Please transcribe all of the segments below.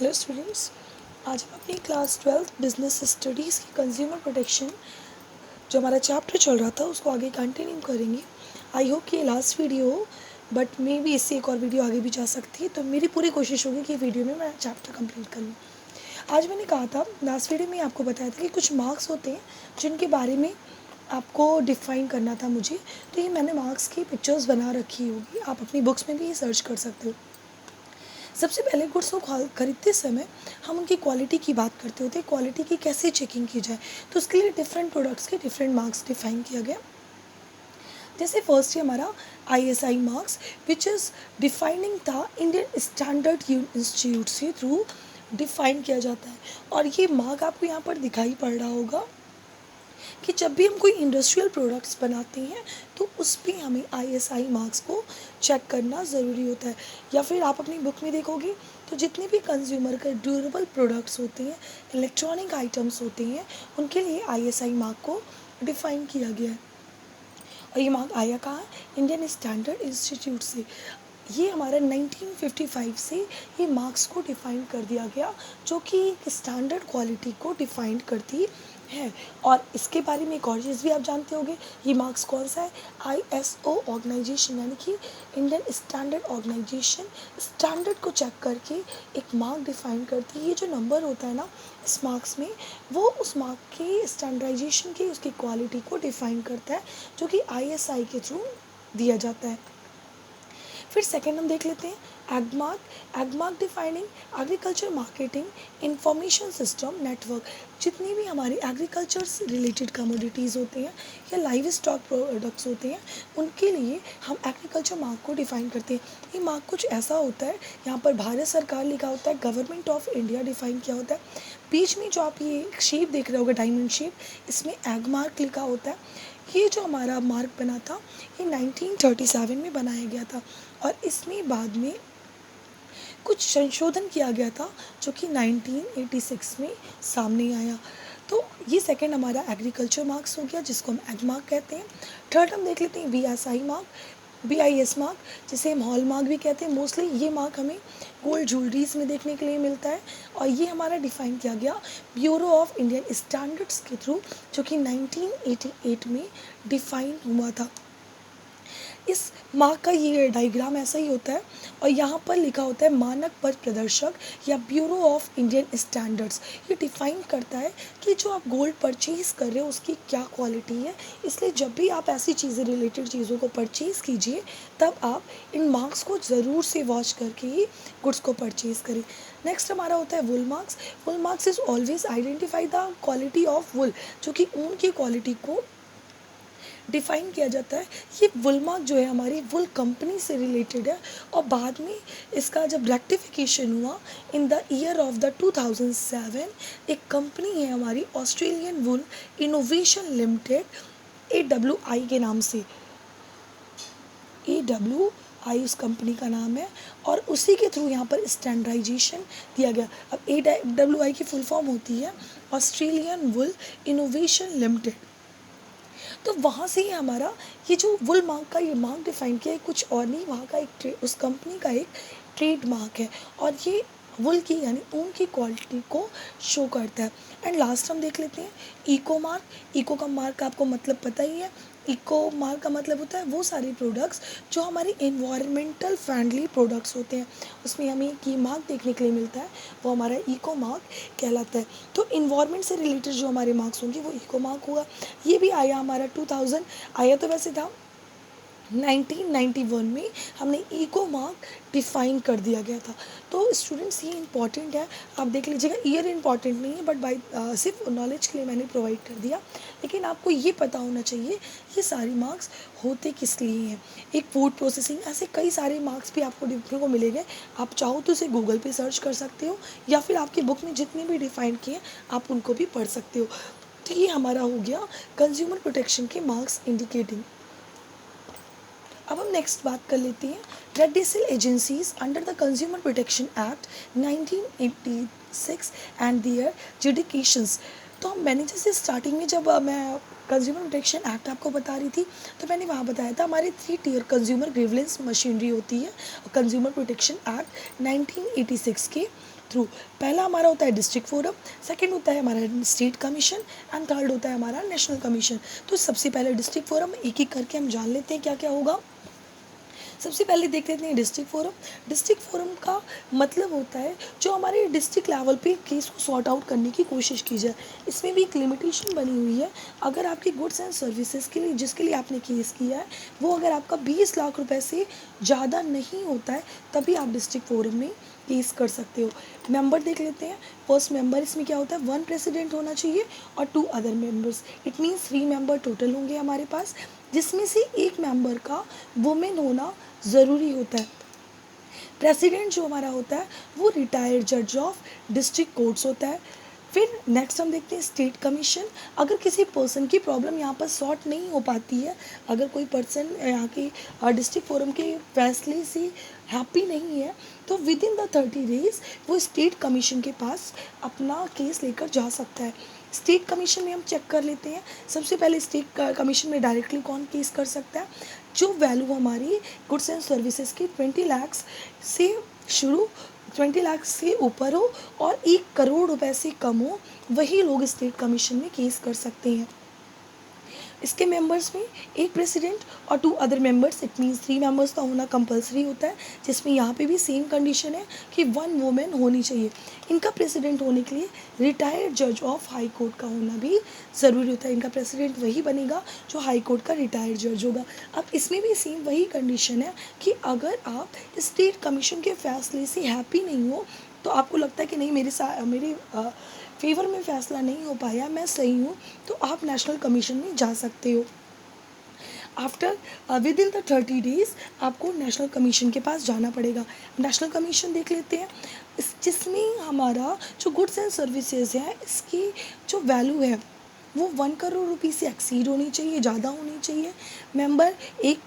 Hello students, आज हम अपनी क्लास 12th बिजनेस स्टडीज़ की कंज्यूमर प्रोटेक्शन जो हमारा चैप्टर चल रहा था उसको आगे कंटिन्यू करेंगे। आई होप कि ये लास्ट वीडियो हो, बट मे भी इससे एक और वीडियो आगे भी जा सकती है, तो मेरी पूरी कोशिश होगी कि वीडियो में मैं चैप्टर कंप्लीट कर लूँ। आज मैंने कहा था, लास्ट वीडियो में आपको बताया था कि कुछ मार्क्स होते हैं जिनके बारे में आपको डिफ़ाइन करना था मुझे। तो ये मैंने मार्क्स की पिक्चर्स बना रखी होगी, आप अपनी बुक्स में भी ये सर्च कर सकते हो। सबसे पहले गुड्स को खरीदते समय हम उनकी क्वालिटी की बात करते होते हैं, क्वालिटी की कैसे चेकिंग की जाए। तो उसके लिए डिफरेंट प्रोडक्ट्स के डिफरेंट मार्क्स डिफाइन किया गया। जैसे फर्स्ट है हमारा ISI marks, which is defining the Indian standard institute से थ्रू डिफाइन किया जाता है। और ये मार्क आपको यहाँ पर दिखाई पड़ रहा होगा कि जब भी हम कोई इंडस्ट्रियल प्रोडक्ट्स बनाते हैं तो उस पर हमें ISI मार्क्स को चेक करना ज़रूरी होता है। या फिर आप अपनी बुक में देखोगे तो जितने भी कंज्यूमर के ड्यूरेबल प्रोडक्ट्स होते हैं, इलेक्ट्रॉनिक आइटम्स होते हैं, उनके लिए ISI मार्क को डिफ़ाइन किया गया है। और ये मार्क आया कहाँ है? इंडियन स्टैंडर्ड इंस्टीट्यूट से। ये हमारा 1955 से ये मार्क्स को डिफ़ाइन कर दिया गया, जो कि एक स्टैंडर्ड क्वालिटी को डिफ़ाइन करती है। और इसके बारे में एक और चीज़ भी आप जानते होंगे, ये मार्क्स कौन सा है? ISO ऑर्गेनाइजेशन, यानी कि इंडियन स्टैंडर्ड ऑर्गेनाइजेशन स्टैंडर्ड को चेक करके एक मार्क डिफ़ाइन करती है। ये जो नंबर होता है ना इस मार्क्स में, वो उस मार्क के स्टैंडर्डाइजेशन की उसकी क्वालिटी को डिफ़ाइन करता है, जो कि ISI के थ्रू दिया जाता है। फिर सेकेंड हम देख लेते हैं Agmark defining agriculture marketing information system network. जितनी भी हमारी एग्रीकल्चर से रिलेटेड कमोडिटीज़ होते हैं या लाइव स्टॉक प्रोडक्ट्स होते हैं, उनके लिए हम एग्रीकल्चर मार्क को डिफ़ाइन करते हैं। ये मार्क कुछ ऐसा होता है, यहाँ पर भारत सरकार लिखा होता है, गवर्नमेंट ऑफ इंडिया डिफ़ाइन किया होता है। बीच में जो आप ये शेप देख रहे होगे डायमंड शेप, इसमें एगमार्क लिखा होता है। ये जो हमारा मार्क बना था ये 1937 में बनाया गया था, और इसमें बाद में कुछ संशोधन किया गया था जो कि 1986 में सामने आया। तो ये सेकंड हमारा एग्रीकल्चर मार्क्स हो गया, जिसको हम एग मार्क कहते हैं। थर्ड हम देख लेते हैं BIS मार्क, जिसे हम हॉल मार्क भी कहते हैं। मोस्टली ये मार्क हमें गोल्ड ज्वेलरीज में देखने के लिए मिलता है, और ये हमारा डिफ़ाइन किया गया ब्यूरो ऑफ इंडियन स्टैंडर्ड्स के थ्रू, जो कि 1988 में डिफ़ाइन हुआ था। इस मार्क का ये डायग्राम ऐसा ही होता है, और यहाँ पर लिखा होता है मानक पथ प्रदर्शक या ब्यूरो ऑफ इंडियन स्टैंडर्ड्स। ये डिफ़ाइन करता है कि जो आप गोल्ड परचेज़ कर रहे हो उसकी क्या क्वालिटी है। इसलिए जब भी आप ऐसी चीज़ें रिलेटेड चीज़ों को परचेज़ कीजिए, तब आप इन मार्क्स को ज़रूर से वॉच करके ही गुड्स को परचेज़ करें। नेक्स्ट हमारा होता है wool marks. Wool marks is always identify the quality of wool, जो कि ऊन की क्वालिटी को डिफ़ाइन किया जाता है। ये वुल मार्क जो है हमारी वुल कंपनी से रिलेटेड है, और बाद में इसका जब रेक्टिफिकेशन हुआ in the year of the 2007, एक कंपनी है हमारी ऑस्ट्रेलियन वुल इनोवेशन लिमिटेड, AWI के नाम से, AWI उस कंपनी का नाम है, और उसी के थ्रू यहाँ पर स्टैंडर्डाइजेशन दिया गया। अब AWI की फुल फॉर्म होती है ऑस्ट्रेलियन वुल इनोवेशन लिमिटेड। तो वहाँ से ही हमारा ये जो वुल मार्क का ये मार्क डिफ़ाइन किया है, कुछ और नहीं, वहाँ का एक उस कंपनी का एक ट्रेड मार्क है, और ये वुल की यानी ऊन की क्वालिटी को शो करता है। एंड लास्ट हम देख लेते हैं इको मार्क। इको का मार्क का आपको मतलब पता ही है। इको मार्क का मतलब होता है वो सारे प्रोडक्ट्स जो हमारे इन्वायरमेंटल फ्रेंडली प्रोडक्ट्स होते हैं, उसमें हमें एक ये मार्क देखने के लिए मिलता है, वो हमारा इको मार्क कहलाता है। तो इन्वायरमेंट से रिलेटेड जो हमारे मार्क्स होंगे वो इको मार्क होगा। ये भी आया हमारा 2000, आया तो वैसे था 1991 में, हमने इको मार्क डिफ़ाइन कर दिया गया था। तो स्टूडेंट्स ये इंपॉर्टेंट है, आप देख लीजिएगा। ईयर इंपॉर्टेंट नहीं है, बट सिर्फ नॉलेज के लिए मैंने प्रोवाइड कर दिया, लेकिन आपको ये पता होना चाहिए ये सारे मार्क्स होते किस लिए हैं। एक फूड प्रोसेसिंग, ऐसे कई सारे मार्क्स भी आपको देखने को मिलेंगे। आप चाहो तो इसे गूगल पे सर्च कर सकते हो, या फिर आपकी बुक में जितने भी डिफ़ाइन किए हैं आप उनको भी पढ़ सकते हो। तो ये हमारा हो गया कंज्यूमर प्रोटेक्शन के मार्क्स इंडिकेटिंग। अब हम नेक्स्ट बात कर लेते हैं redressal agencies under the consumer protection act 1986 and their adjudications. तो हम मैंने जैसे स्टार्टिंग में जब मैं कंज्यूमर प्रोटेक्शन एक्ट आपको बता रही थी, तो मैंने वहाँ बताया था हमारे 3 टियर कंज्यूमर ग्रीवलेंस मशीनरी होती है कंज्यूमर प्रोटेक्शन एक्ट 1986 के थ्रू। पहला हमारा होता है डिस्ट्रिक्ट फोरम, सेकंड होता है हमारा स्टेट कमीशन एंड थर्ड होता है हमारा नेशनल कमीशन। तो सबसे पहले डिस्ट्रिक्ट फोरम एक एक करके हम जान लेते हैं क्या क्या होगा। सबसे पहले देख लेते हैं डिस्ट्रिक्ट फोरम। डिस्ट्रिक्ट फोरम का मतलब होता है जो हमारे डिस्ट्रिक्ट लेवल पे केस को सॉर्ट आउट करने की कोशिश की जाए। इसमें भी एक लिमिटेशन बनी हुई है, अगर आपकी गुड्स एंड सर्विसेज के लिए जिसके लिए आपने केस किया है वो अगर आपका 20 लाख रुपए से ज़्यादा नहीं होता है तभी आप डिस्ट्रिक्ट फोरम में केस कर सकते हो। मेंबर देख लेते हैं। फर्स्ट मेंबर इसमें क्या होता है, 1 प्रेसिडेंट होना चाहिए और 2 other members, it means 3 member total होंगे हमारे पास, जिसमें से एक मेंबर का वुमेन होना ज़रूरी होता है। प्रेसिडेंट जो हमारा होता है वो रिटायर्ड जज ऑफ डिस्ट्रिक्ट कोर्ट्स होता है। फिर नेक्स्ट हम देखते हैं स्टेट कमीशन। अगर किसी पर्सन की प्रॉब्लम यहाँ पर सॉर्ट नहीं हो पाती है, अगर कोई पर्सन यहाँ की डिस्ट्रिक्ट फोरम के फैसले से हैप्पी नहीं है, तो विद इन द 30 डेज वो स्टेट कमीशन के पास अपना केस लेकर जा सकता है। स्टेट कमीशन में हम चेक कर लेते हैं। सबसे पहले स्टेट कमीशन में डायरेक्टली कौन केस कर सकता है, जो वैल्यू हमारी गुड्स एंड सर्विसेज की 20 लाख से शुरू 20 लाख से ऊपर हो और 1 करोड़ रुपए से कम हो, वही लोग स्टेट कमीशन में केस कर सकते हैं। इसके मेंबर्स में एक प्रेसिडेंट और 2 other members, it means 3 members का होना कंपलसरी होता है, जिसमें यहाँ पे भी सेम कंडीशन है कि 1 वुमेन होनी चाहिए। इनका प्रेसिडेंट होने के लिए रिटायर्ड जज ऑफ हाई कोर्ट का होना भी ज़रूरी होता है। इनका प्रेसिडेंट वही बनेगा जो हाई कोर्ट का रिटायर्ड जज होगा। अब इसमें भी सेम वही कंडीशन है कि अगर आप स्टेट कमीशन के फैसले से हैप्पी नहीं हो, तो आपको लगता है कि नहीं मेरे फेवर में फ़ैसला नहीं हो पाया, मैं सही हूँ, तो आप नेशनल कमीशन में जा सकते हो। After with in the 30 days आपको नेशनल कमीशन के पास जाना पड़ेगा। नेशनल कमीशन देख लेते हैं, जिसमें हमारा जो गुड्स एंड सर्विसेज है इसकी जो वैल्यू है वो 1 करोड़ रुपये से एक्सीड होनी चाहिए, ज़्यादा होनी चाहिए। मेंबर एक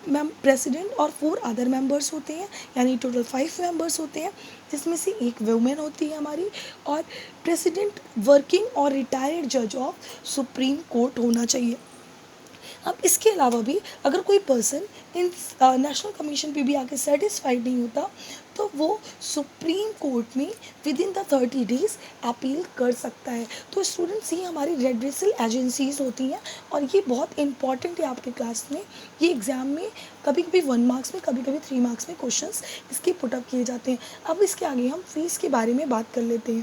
प्रेसिडेंट और 4 अदर मेंबर्स होते हैं, यानी टोटल 5 मेंबर्स होते हैं, जिसमें से एक वुमेन होती है हमारी, और प्रेसिडेंट वर्किंग और रिटायर्ड जज ऑफ सुप्रीम कोर्ट होना चाहिए। अब इसके अलावा भी अगर कोई पर्सन इन नेशनल कमीशन पे भी आके सेटिस्फाइड नहीं होता, तो वो सुप्रीम कोर्ट में with in the 30 days appeal कर सकता है। तो स्टूडेंट्स, ये हमारी रेडरेसल एजेंसीज होती हैं और ये बहुत इंपॉर्टेंट है आपके क्लास में। ये एग्ज़ाम में कभी कभी 1 मार्क्स में, कभी कभी 3 मार्क्स में क्वेश्चंस इसके पुटअप किए जाते हैं। अब इसके आगे हम फीस के बारे में बात कर लेते हैं।